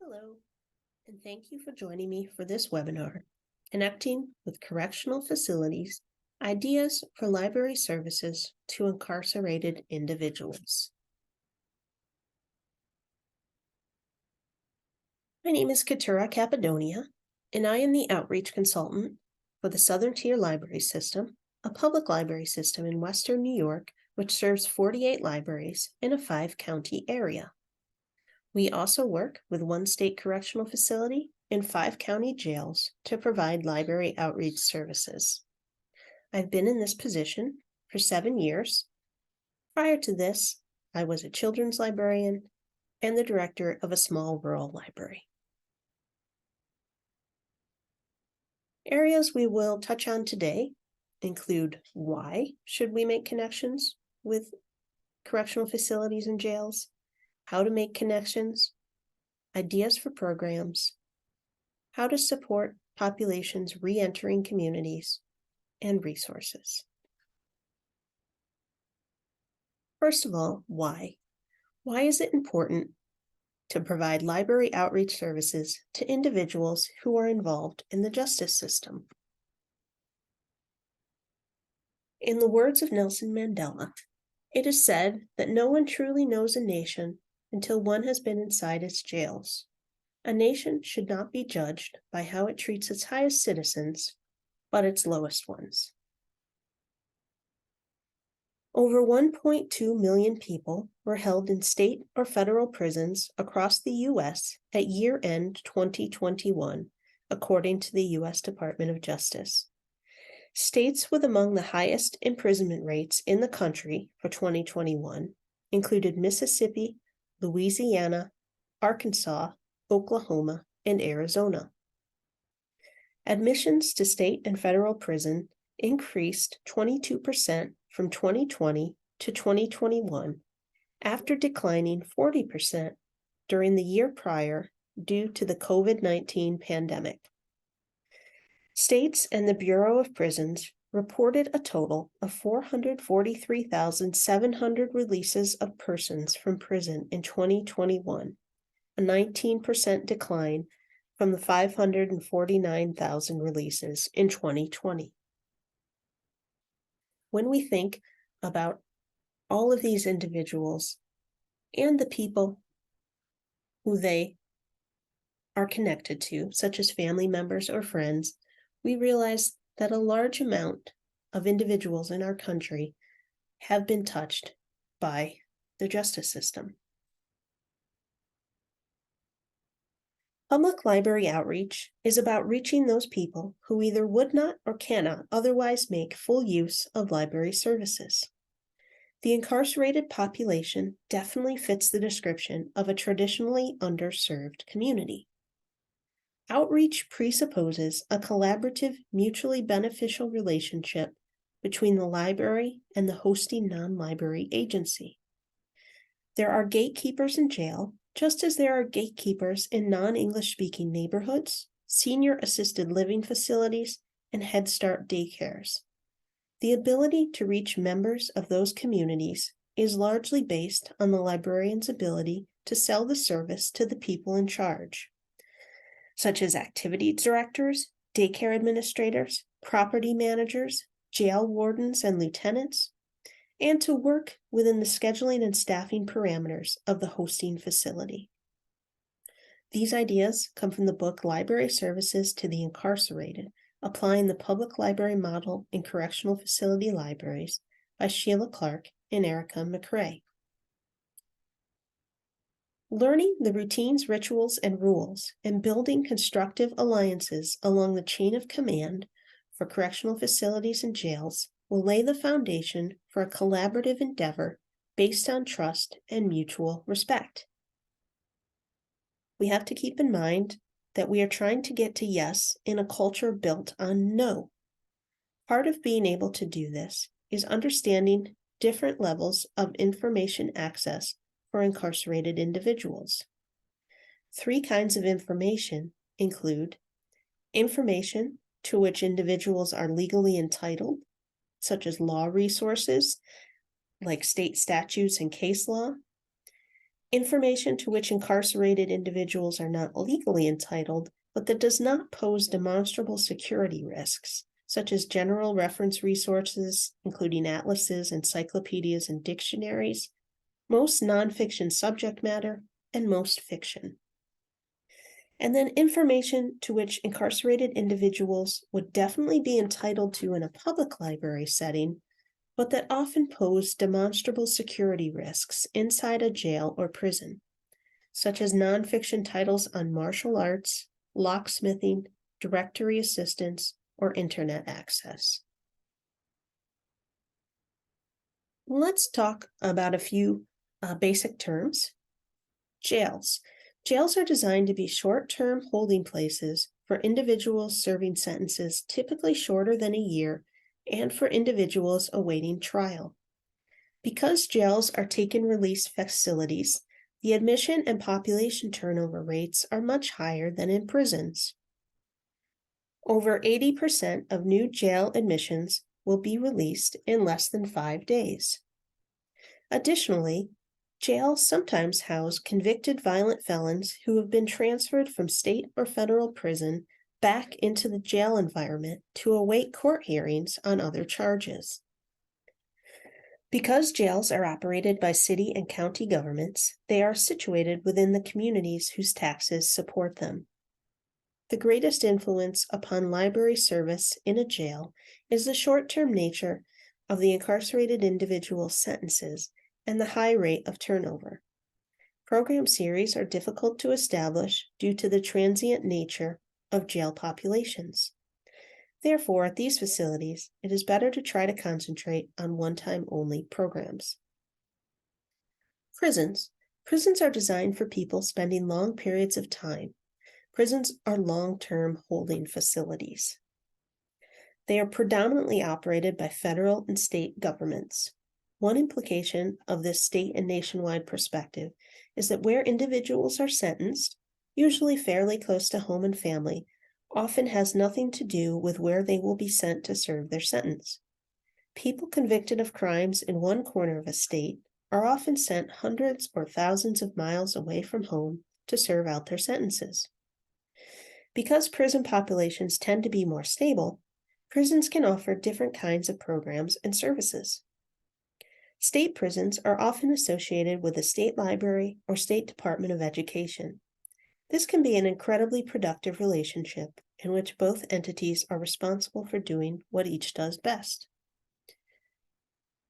Hello, and thank you for joining me for this webinar, Connecting with Correctional Facilities, Ideas for Library Services to Incarcerated Individuals. My name is Keturah Cappadonia, and I am the Outreach Consultant for the Southern Tier Library System, a public library system in Western New York, which serves 48 libraries in a 5-county area. We also work with one state correctional facility and 5 county jails to provide library outreach services. I've been in this position for 7 years. Prior to this, I was a children's librarian and the director of a small rural library. Areas we will touch on today include why should we make connections with correctional facilities and jails, how to make connections, ideas for programs, how to support populations re-entering communities, and resources. First of all, why? Why is it important to provide library outreach services to individuals who are involved in the justice system? In the words of Nelson Mandela, it is said that no one truly knows a nation until one has been inside its jails. A nation should not be judged by how it treats its highest citizens, but its lowest ones. Over 1.2 million people were held in state or federal prisons across the U.S. at year-end 2021, according to the U.S. Department of Justice. States with among the highest imprisonment rates in the country for 2021 included Mississippi, Louisiana, Arkansas, Oklahoma, and Arizona. Admissions to state and federal prison increased 22% from 2020 to 2021, after declining 40% during the year prior due to the COVID-19 pandemic. States and the Bureau of Prisons reported a total of 443,700 releases of persons from prison in 2021, a 19% decline from the 549,000 releases in 2020. When we think about all of these individuals and the people who they are connected to, such as family members or friends, we realize that a large amount of individuals in our country have been touched by the justice system. Public library outreach is about reaching those people who either would not or cannot otherwise make full use of library services. The incarcerated population definitely fits the description of a traditionally underserved community. Outreach presupposes a collaborative, mutually beneficial relationship between the library and the hosting non-library agency. There are gatekeepers in jail, just as there are gatekeepers in non-English speaking neighborhoods, senior assisted living facilities, and Head Start daycares. The ability to reach members of those communities is largely based on the librarian's ability to sell the service to the people in charge, such as activity directors, daycare administrators, property managers, jail wardens and lieutenants, and to work within the scheduling and staffing parameters of the hosting facility. These ideas come from the book Library Services to the Incarcerated, Applying the Public Library Model in Correctional Facility Libraries by Sheila Clark and Erica McRae. Learning the routines, rituals, and rules, and building constructive alliances along the chain of command for correctional facilities and jails will lay the foundation for a collaborative endeavor based on trust and mutual respect. We have to keep in mind that we are trying to get to yes in a culture built on no. Part of being able to do this is understanding different levels of information access for incarcerated individuals. 3 kinds of information include information to which individuals are legally entitled, such as law resources like state statutes and case law, information to which incarcerated individuals are not legally entitled, but that does not pose demonstrable security risks, such as general reference resources, including atlases, encyclopedias, and dictionaries, most nonfiction subject matter, and most fiction. And then information to which incarcerated individuals would definitely be entitled to in a public library setting, but that often pose demonstrable security risks inside a jail or prison, such as nonfiction titles on martial arts, locksmithing, directory assistance, or internet access. Let's talk about a few basic terms. Jails. Jails are designed to be short-term holding places for individuals serving sentences typically shorter than a year and for individuals awaiting trial. Because jails are take-and-release facilities, the admission and population turnover rates are much higher than in prisons. Over 80% of new jail admissions will be released in less than 5 days. Additionally, jails sometimes house convicted violent felons who have been transferred from state or federal prison back into the jail environment to await court hearings on other charges. Because jails are operated by city and county governments, they are situated within the communities whose taxes support them. The greatest influence upon library service in a jail is the short-term nature of the incarcerated individual's sentences and the high rate of turnover. Program series are difficult to establish due to the transient nature of jail populations. Therefore, at these facilities, it is better to try to concentrate on one-time only programs. Prisons. Prisons are designed for people spending long periods of time. Prisons are long-term holding facilities. They are predominantly operated by federal and state governments. One implication of this state and nationwide perspective is that where individuals are sentenced, usually fairly close to home and family, often has nothing to do with where they will be sent to serve their sentence. People convicted of crimes in one corner of a state are often sent hundreds or thousands of miles away from home to serve out their sentences. Because prison populations tend to be more stable, prisons can offer different kinds of programs and services. State prisons are often associated with the state library or state Department of Education. This can be an incredibly productive relationship in which both entities are responsible for doing what each does best.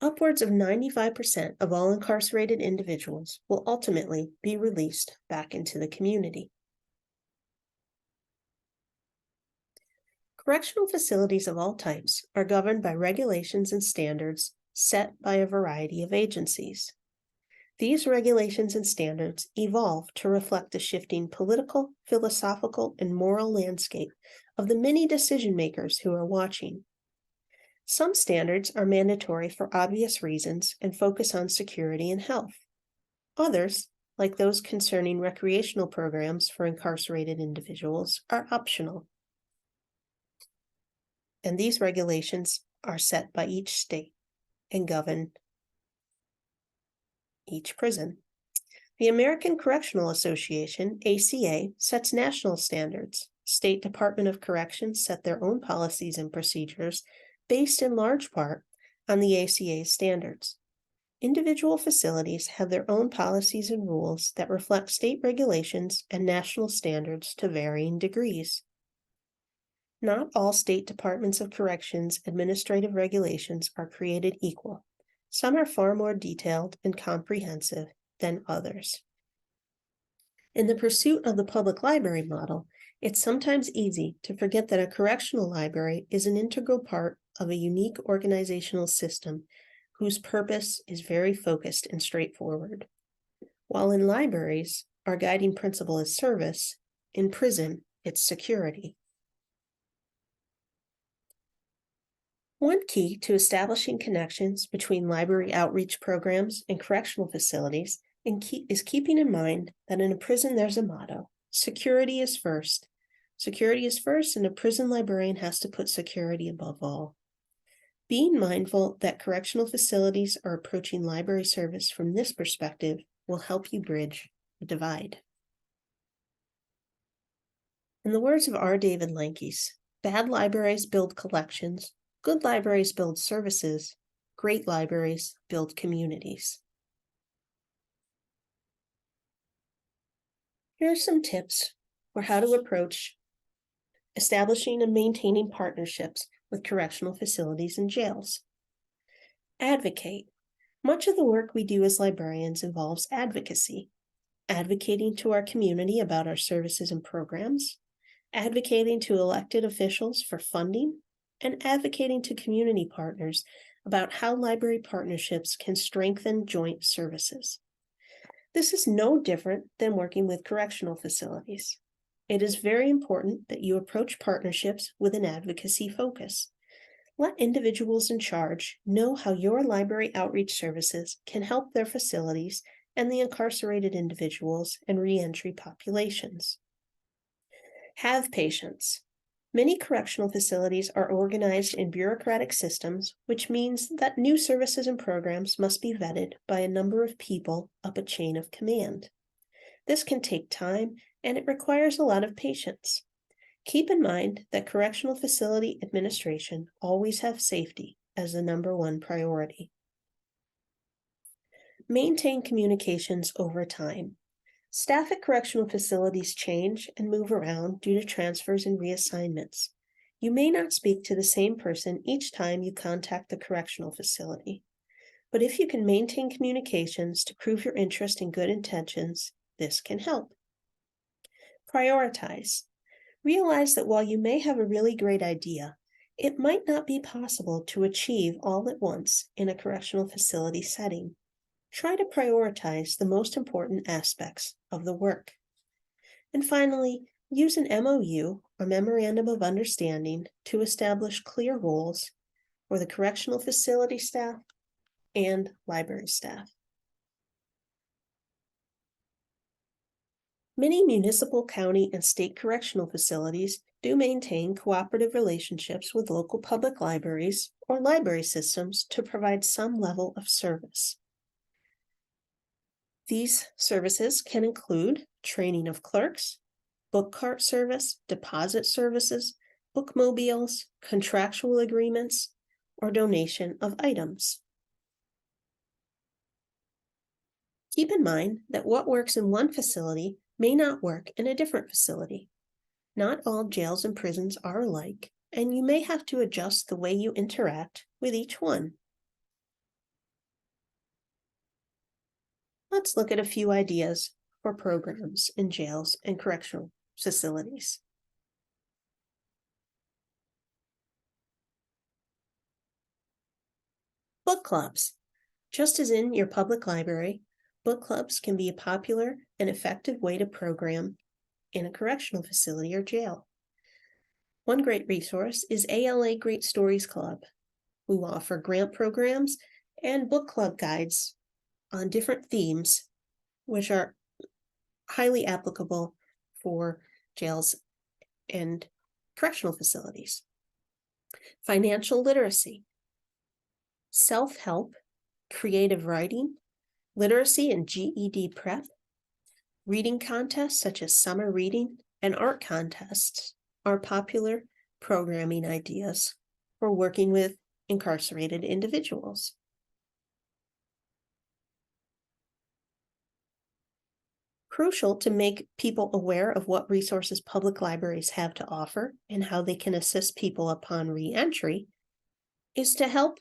Upwards of 95% of all incarcerated individuals will ultimately be released back into the community. Correctional facilities of all types are governed by regulations and standards set by a variety of agencies. These regulations and standards evolve to reflect the shifting political, philosophical, and moral landscape of the many decision makers who are watching. Some standards are mandatory for obvious reasons and focus on security and health. Others, like those concerning recreational programs for incarcerated individuals, are optional. And these regulations are set by each state and govern each prison. The American Correctional Association, ACA, sets national standards. State Department of Corrections set their own policies and procedures based in large part on the ACA's standards. Individual facilities have their own policies and rules that reflect state regulations and national standards to varying degrees. Not all state departments of corrections administrative regulations are created equal. Some are far more detailed and comprehensive than others. In the pursuit of the public library model, it's sometimes easy to forget that a correctional library is an integral part of a unique organizational system whose purpose is very focused and straightforward. While in libraries, our guiding principle is service, in prison, it's security. One key to establishing connections between library outreach programs and correctional facilities is keeping in mind that in a prison there's a motto: security is first. Security is first, and a prison librarian has to put security above all. Being mindful that correctional facilities are approaching library service from this perspective will help you bridge the divide. In the words of R. David Lankeys, bad libraries build collections, good libraries build services, great libraries build communities. Here are some tips for how to approach establishing and maintaining partnerships with correctional facilities and jails. Advocate. Much of the work we do as librarians involves advocacy, advocating to our community about our services and programs, advocating to elected officials for funding, and advocating to community partners about how library partnerships can strengthen joint services. This is no different than working with correctional facilities. It is very important that you approach partnerships with an advocacy focus. Let individuals in charge know how your library outreach services can help their facilities and the incarcerated individuals and reentry populations. Have patience. Many correctional facilities are organized in bureaucratic systems, which means that new services and programs must be vetted by a number of people up a chain of command. This can take time, and it requires a lot of patience. Keep in mind that correctional facility administration always have safety as the #1 priority. Maintain communications over time. Staff at correctional facilities change and move around due to transfers and reassignments. You may not speak to the same person each time you contact the correctional facility, but if you can maintain communications to prove your interest and good intentions, this can help. Prioritize. Realize that while you may have a really great idea, it might not be possible to achieve all at once in a correctional facility setting. Try to prioritize the most important aspects of the work. And finally, use an MOU, or Memorandum of Understanding, to establish clear roles for the correctional facility staff and library staff. Many municipal, county, and state correctional facilities do maintain cooperative relationships with local public libraries or library systems to provide some level of service. These services can include training of clerks, book cart service, deposit services, bookmobiles, contractual agreements, or donation of items. Keep in mind that what works in one facility may not work in a different facility. Not all jails and prisons are alike, and you may have to adjust the way you interact with each one. Let's look at a few ideas for programs in jails and correctional facilities. Book clubs. Just as in your public library, book clubs can be a popular and effective way to program in a correctional facility or jail. One great resource is ALA Great Stories Club, who offer grant programs and book club guides on different themes, which are highly applicable for jails and correctional facilities. Financial literacy, self-help, creative writing, literacy and GED prep, reading contests such as summer reading and art contests are popular programming ideas for working with incarcerated individuals. Crucial to make people aware of what resources public libraries have to offer and how they can assist people upon re-entry is to help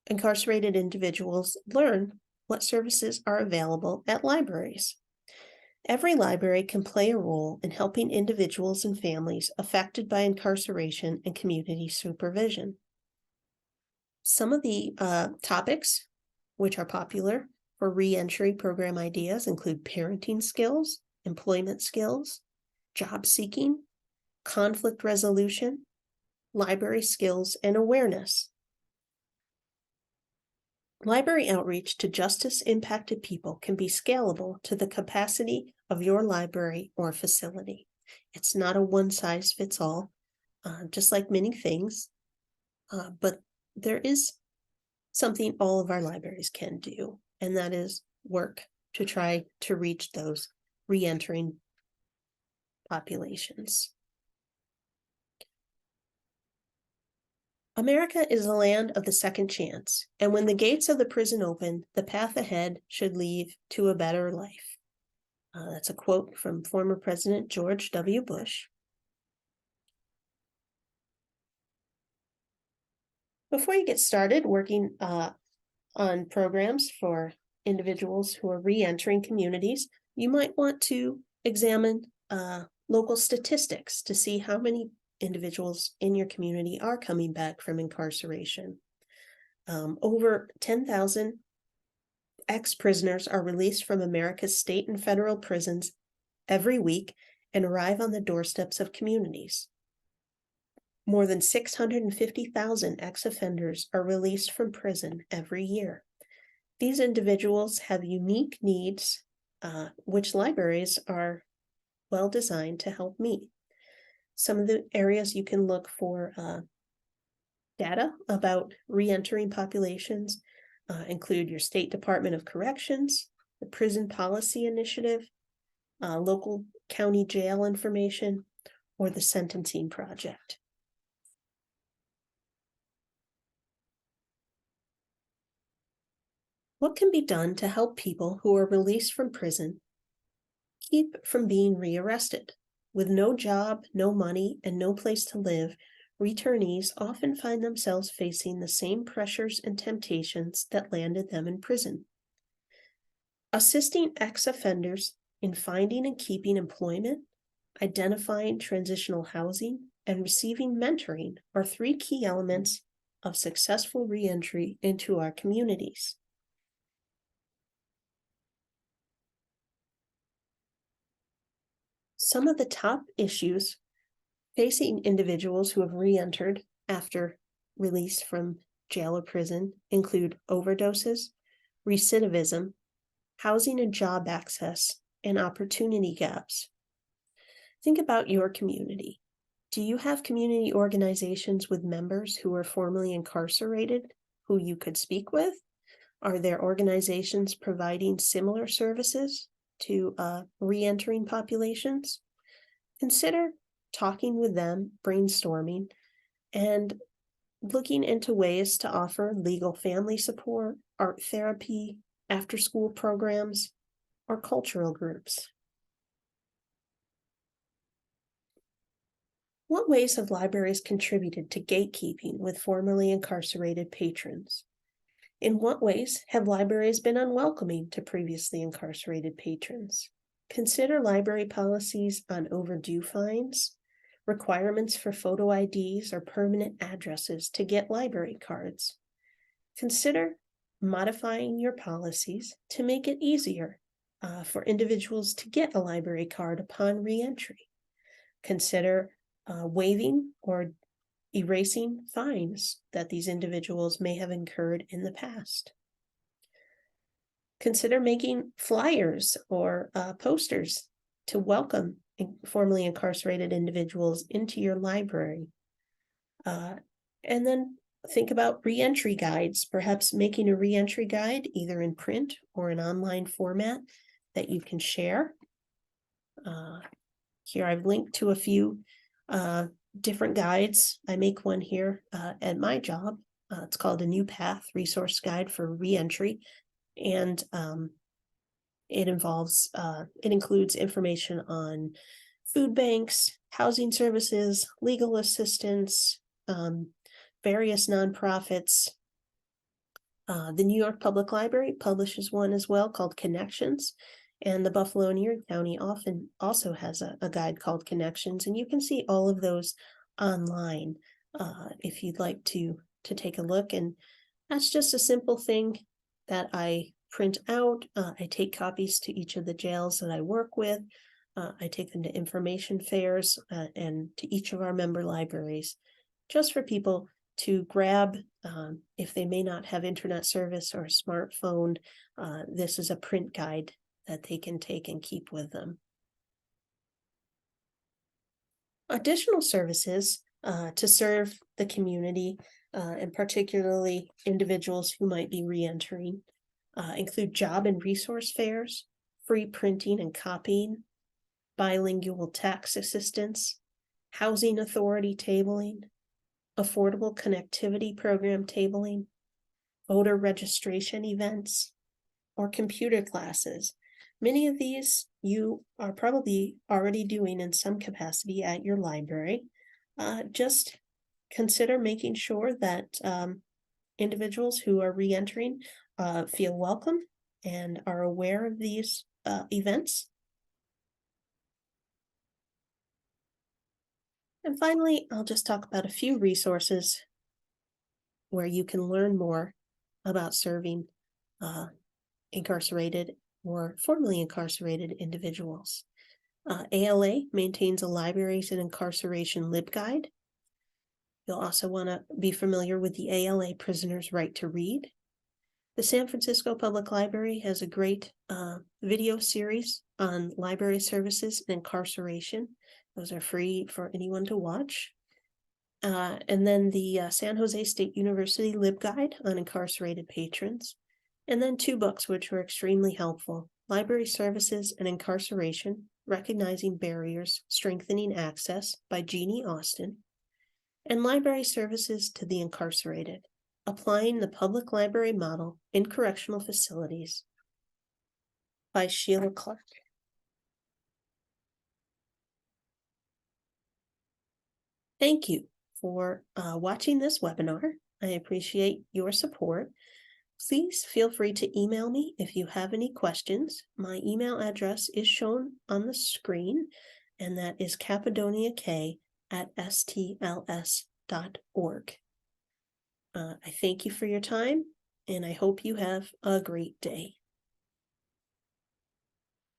incarcerated individuals learn what services are available at libraries. Every library can play a role in helping individuals and families affected by incarceration and community supervision. Some of the topics which are popular for re-entry program ideas include parenting skills, employment skills, job seeking, conflict resolution, library skills, and awareness. Library outreach to justice-impacted people can be scalable to the capacity of your library or facility. It's not a one-size-fits-all, just like many things, but there is something all of our libraries can do, and that is work to try to reach those re-entering populations. America is the land of the second chance, and when the gates of the prison open, the path ahead should lead to a better life. That's a quote from former President George W. Bush. Before you get started working on programs for individuals who are re-entering communities, you might want to examine local statistics to see how many individuals in your community are coming back from incarceration. Over 10,000 ex-prisoners are released from America's state and federal prisons every week and arrive on the doorsteps of communities. More than 650,000 ex-offenders are released from prison every year. These individuals have unique needs, which libraries are well designed to help meet. Some of the areas you can look for data about re-entering populations include your State Department of Corrections, the Prison Policy Initiative, local county jail information, or the Sentencing Project. What can be done to help people who are released from prison keep from being rearrested? With no job, no money, and no place to live, returnees often find themselves facing the same pressures and temptations that landed them in prison. Assisting ex-offenders in finding and keeping employment, identifying transitional housing, and receiving mentoring are 3 key elements of successful reentry into our communities. Some of the top issues facing individuals who have re-entered after release from jail or prison include overdoses, recidivism, housing and job access, and opportunity gaps. Think about your community. Do you have community organizations with members who are formerly incarcerated who you could speak with? Are there organizations providing similar services to re-entering populations? Consider talking with them, brainstorming, and looking into ways to offer legal family support, art therapy, after-school programs, or cultural groups. What ways have libraries contributed to gatekeeping with formerly incarcerated patrons? In what ways have libraries been unwelcoming to previously incarcerated patrons? Consider library policies on overdue fines, requirements for photo IDs or permanent addresses to get library cards. Consider modifying your policies to make it easier for individuals to get a library card upon reentry. Consider waiving or erasing fines that these individuals may have incurred in the past. Consider making flyers or posters to welcome formerly incarcerated individuals into your library. And then think about reentry guides, perhaps making a reentry guide either in print or an online format that you can share. Here I've linked to a few different guides. I make one here at my job. It's called a New Path Resource Guide for Reentry, and it includes information on food banks, housing services, legal assistance, various nonprofits. The New York Public Library publishes one as well called Connections, and the Buffalo and Erie County often also has a guide called Connections, and you can see all of those online if you'd like to take a look. And that's just a simple thing that I print out. I take copies to each of the jails that I work with. I take them to information fairs and to each of our member libraries, just for people to grab if they may not have internet service or a smartphone. This is a print guide that they can take and keep with them. Additional services to serve the community, and particularly individuals who might be re-entering, include job and resource fairs, free printing and copying, bilingual tax assistance, housing authority tabling, affordable connectivity program tabling, voter registration events, or computer classes. Many of these you are probably already doing in some capacity at your library. Just consider making sure that individuals who are re-entering feel welcome and are aware of these events. And finally, I'll just talk about a few resources where you can learn more about serving incarcerated or formerly incarcerated individuals. ALA maintains a libraries and incarceration LibGuide. You'll also want to be familiar with the ALA Prisoner's Right to Read. The San Francisco Public Library has a great video series on library services and incarceration. Those are free for anyone to watch. And then the San Jose State University LibGuide on incarcerated patrons. And then 2 books which were extremely helpful: Library Services and Incarceration, Recognizing Barriers, Strengthening Access by Jeannie Austin, and Library Services to the Incarcerated, Applying the Public Library Model in Correctional Facilities by Sheila Clark. Thank you for watching this webinar. I appreciate your support. Please feel free to email me if you have any questions. My email address is shown on the screen, and that is cappadoniak@stls.org. I thank you for your time, and I hope you have a great day.